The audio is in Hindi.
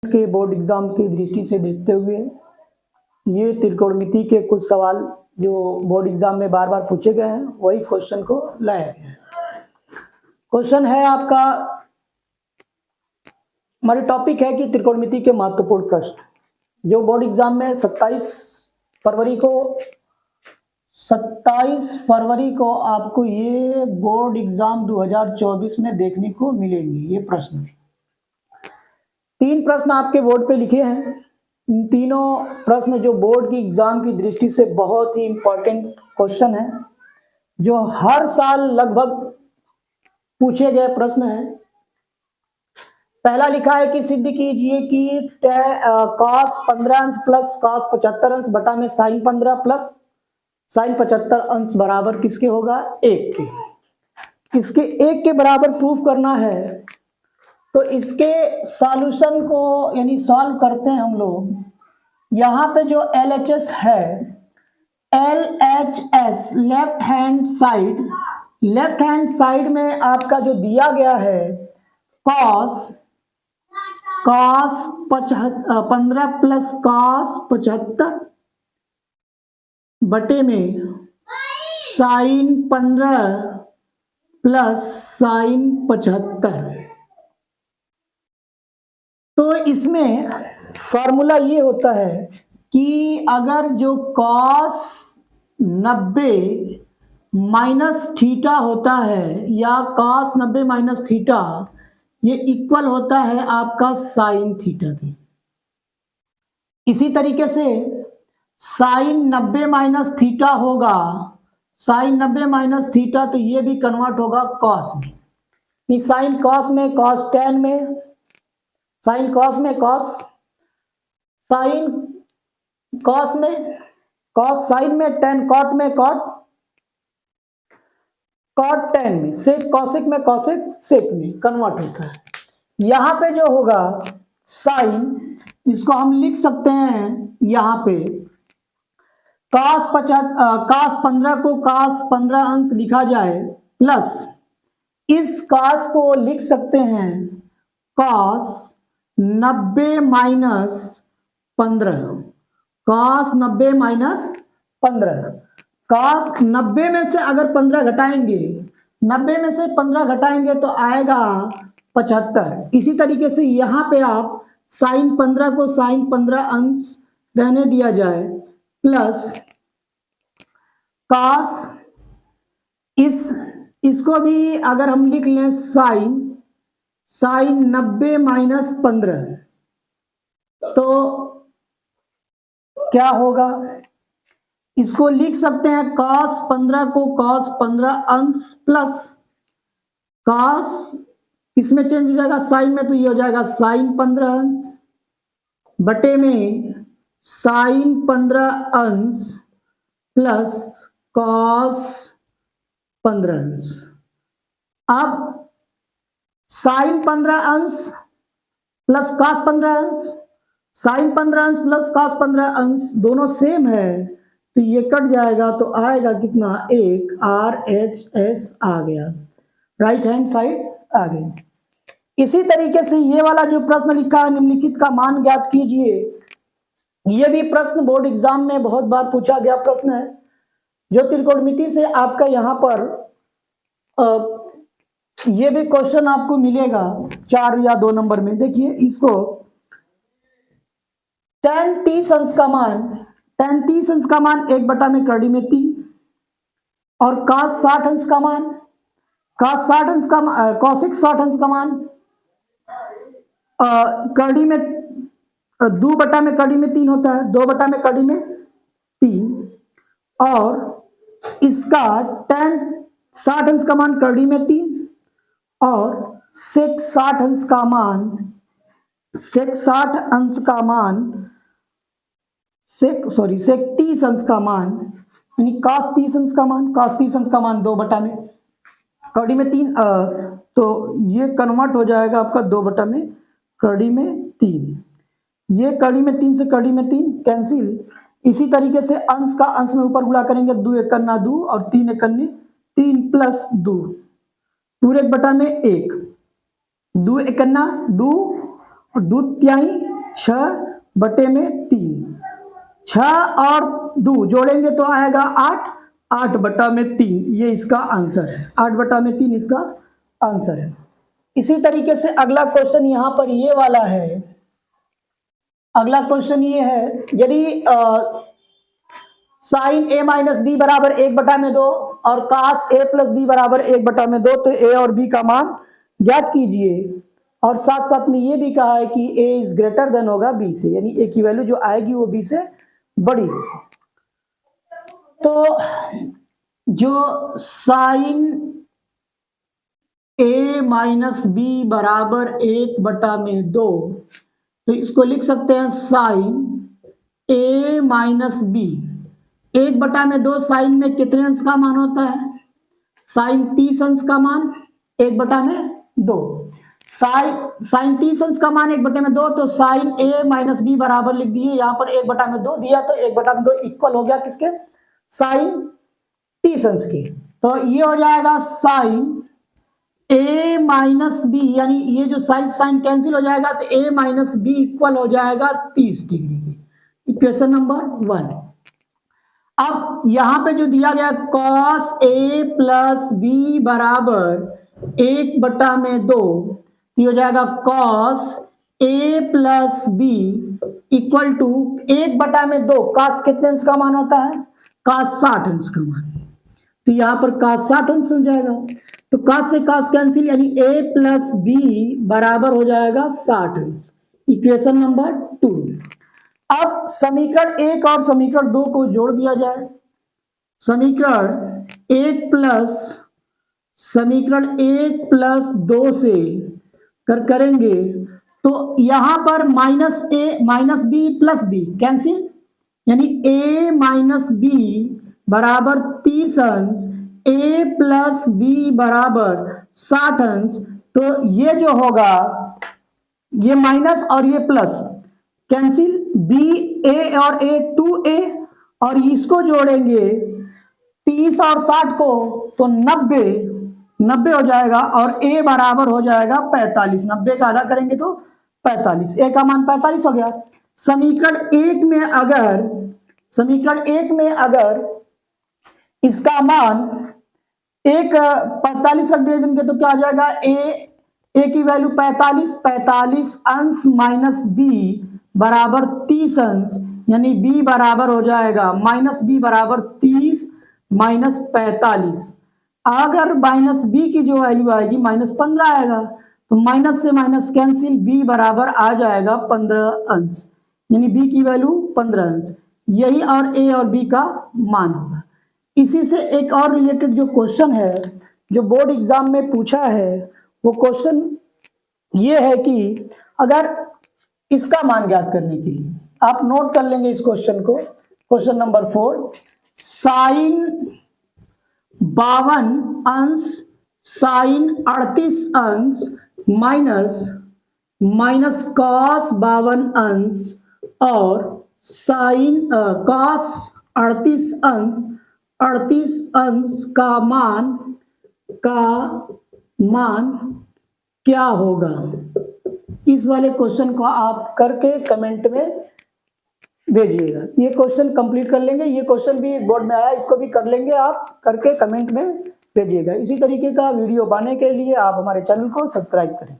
के बोर्ड एग्जाम की दृष्टि से देखते हुए ये त्रिकोणमिति के कुछ सवाल जो बोर्ड एग्जाम में बार बार पूछे गए हैं वही क्वेश्चन को लाया गया है। क्वेश्चन है आपका, हमारे टॉपिक है कि त्रिकोणमिति के महत्वपूर्ण प्रश्न जो बोर्ड एग्जाम में 27 फरवरी को आपको ये बोर्ड एग्जाम 2024 में देखने को मिलेंगे। ये प्रश्न 3 प्रश्न आपके बोर्ड पे लिखे हैं। इन तीनों प्रश्न जो बोर्ड की एग्जाम की दृष्टि से बहुत ही इंपॉर्टेंट क्वेश्चन है, जो हर साल लगभग पूछे गए प्रश्न है। पहला लिखा है कि सिद्ध कीजिए कि cos 15 अंश प्लस cos 75 अंश बटा में sin 15 प्लस sin 75 अंश बराबर किसके होगा? 1 के। इसके 1 के बराबर प्रूफ करना है तो इसके सॉल्यूशन को यानी सॉल्व करते हैं हम लोग। यहाँ पे जो LHS है, LHS लेफ्ट हैंड साइड में आपका जो दिया गया है cos 15 प्लस cos 75 बटे में sin 15 प्लस sin 75। तो इसमें फॉर्मूला ये होता है कि अगर जो cos 90 माइनस थीटा होता है या cos 90 माइनस थीटा ये इक्वल होता है आपका sin थीटा के। इसी तरीके से sin 90 माइनस थीटा होगा, sin 90 माइनस थीटा तो ये भी कन्वर्ट होगा cos में। sin cos में cos tan में, sin cos में cos, sin cos में cos sin में, tan cot में cot, cot tan में, sec cosec में cosec sec में कन्वर्ट होता है। यहाँ पे जो होगा sin, इसको हम लिख सकते हैं यहाँ पे cos 15 को cos 15 अंश लिखा जाए प्लस इस cos को लिख सकते हैं cos 90 minus 15, cos 90 minus 15। cos 90 में से अगर 15 घटाएंगे, 90 में से 15 घटाएंगे तो आएगा 75। इसी तरीके से यहाँ पे आप sin 15 को sin 15 अंश रहने दिया जाए प्लस cos, इसको भी अगर हम लिख लें sin 90 माइनस 15 तो क्या होगा? इसको लिख सकते हैं cos 15 को cos 15 अंश प्लस cos, इसमें चेंज हो जाएगा sin में तो ये हो जाएगा sin 15 अंश बटे में sin 15 अंश प्लस cos 15 अंश। अब sin 15 अंश प्लस cos 15 अंश, sin 15 अंश प्लस cos 15 अंश दोनों सेम है तो ये कट जाएगा तो आएगा कितना? 1 RHS आ गया, राइट हैंड साइड आ गई। इसी तरीके से ये वाला जो प्रश्न लिखा है निम्नलिखित का मान ज्ञात कीजिए, ये भी प्रश्न बोर्ड एग्जाम में बहुत बार पूछा गया प्रश्न है जो त्रिकोणमिति से आपका यहाँ पर ये भी क्वेश्चन आपको मिलेगा 4 या 2 नंबर में। देखिए इसको tan 30 अंश का मान 1 बटा में कड़ी में 3 और cos 60 अंश का मान cosec 60 अंश का मान कड़ी में 2 बटा में कड़ी में 3 होता है, 2 बटा में कड़ी में 3 और इसका tan 60 अंश का मान कड़ी में 3 और sec 60 अंश का मान sec 30 अंश का मान यानी cos 30 अंश का मान 2 बटा में कड़ी में 3 तो ये कन्वर्ट हो जाएगा आपका 2 बटा में कड़ी में 3। ये कड़ी में 3 से कड़ी में 3 कैंसिल। इसी तरीके से अंश का अंश में ऊपर गुणा करेंगे, 2 एकन्ना 2 और 3 एकन्ने 3 प्लस 2 पूरे 1 बटा में 1, 2 एकन्ना 2 और 2 तिहाई 6/3, 6 और 2 जोड़ेंगे तो आएगा 8, 8/3 ये इसका आंसर है, 8/3 इसका आंसर है। इसी तरीके से अगला क्वेश्चन यहाँ पर ये वाला है। अगला क्वेश्चन ये है, यदि साइन a माइनस बी बराबर 1/2 और कास a प्लस बी बराबर 1/2, तो a और b का मान ज्ञात कीजिए। और साथ साथ में ये भी कहा है कि a इज ग्रेटर देन होगा b से, यानी a की वैल्यू जो आएगी वो b से बड़ी होगी। तो जो साइन a माइनस बी बराबर 1/2, तो इसको लिख सकते हैं sine a minus b 1/2 sine में कितने अंश का मान होता है? साइन 30 अंश का मान 1/2। साइन 30 अंश का मान 1/2, तो साइन a माइनस बी बराबर लिख दिए, यहाँ पर 1/2 दिया, तो 1/2 इक्वल हो गया किसके? साइन 30 अंश के। तो ये हो जाएगा साइन a माइनस बी, यानी ये जो साइन कैंसिल हो जाएगा, तो a माइनस बी इक्वल हो जाएगा 30 डिग्री की। Equation number 1। अब यहां पे जो दिया गया cos a प्लस बी बराबर 1/2, तो हो जाएगा cos a plus b equal to 1/2। cos कितने अंश का मान होता है? cos 60 अंश का मान, तो यहां पर cos 60 अंश हो जाएगा। तो cos से cos कैंसिल, यानी a प्लस बी बराबर हो जाएगा 60 अंश। Equation number 2। अब समीकरण 1 और समीकरण 2 को जोड़ दिया जाए। समीकरण 1 प्लस 2 से करेंगे तो यहां पर minus a minus b plus b cancel, यानी a माइनस बी बराबर 30 अंश, a प्लस बी बराबर 60 अंश। तो ये जो होगा, ये माइनस और ये प्लस कैंसिल, b a और a 2a, और इसको जोड़ेंगे 30 और 60 को, तो 90 हो जाएगा, और a बराबर हो जाएगा 45। 90 का आधा करेंगे तो 45, a का मान 45 हो गया। समीकरण 1 में अगर इसका मान 45 रख देंगे तो क्या हो जाएगा? a की वैल्यू 45 अंश माइनस b बराबर 30 अंश, यानी b बराबर हो जाएगा माइनस b बराबर 30 माइनस 45। अगर माइनस b की जो वैल्यू आएगी -15 आएगा, तो माइनस से माइनस कैंसिल, b बराबर आ जाएगा 15 अंश, यानी b की वैल्यू 15 अंश। यही और a और b का मान होगा। इसी से एक और रिलेटेड जो क्वेश्चन है, जो बोर्ड एग्जाम में पूछा है, वो क्वेश्चन ये है कि अगर इसका मान ज्ञात करने के लिए आप नोट कर लेंगे इस क्वेश्चन को। क्वेश्चन नंबर 4, साइन 52 अंश साइन 38 अंश माइनस कॉस 52 अंश और साइन कॉस 38 अंश का मान क्या होगा? इस वाले क्वेश्चन को आप करके कमेंट में भेजिएगा। ये क्वेश्चन कंप्लीट कर लेंगे, ये क्वेश्चन भी बोर्ड में आया, इसको भी कर लेंगे, आप करके कमेंट में भेजिएगा। इसी तरीके का वीडियो पाने के लिए आप हमारे चैनल को सब्सक्राइब करें।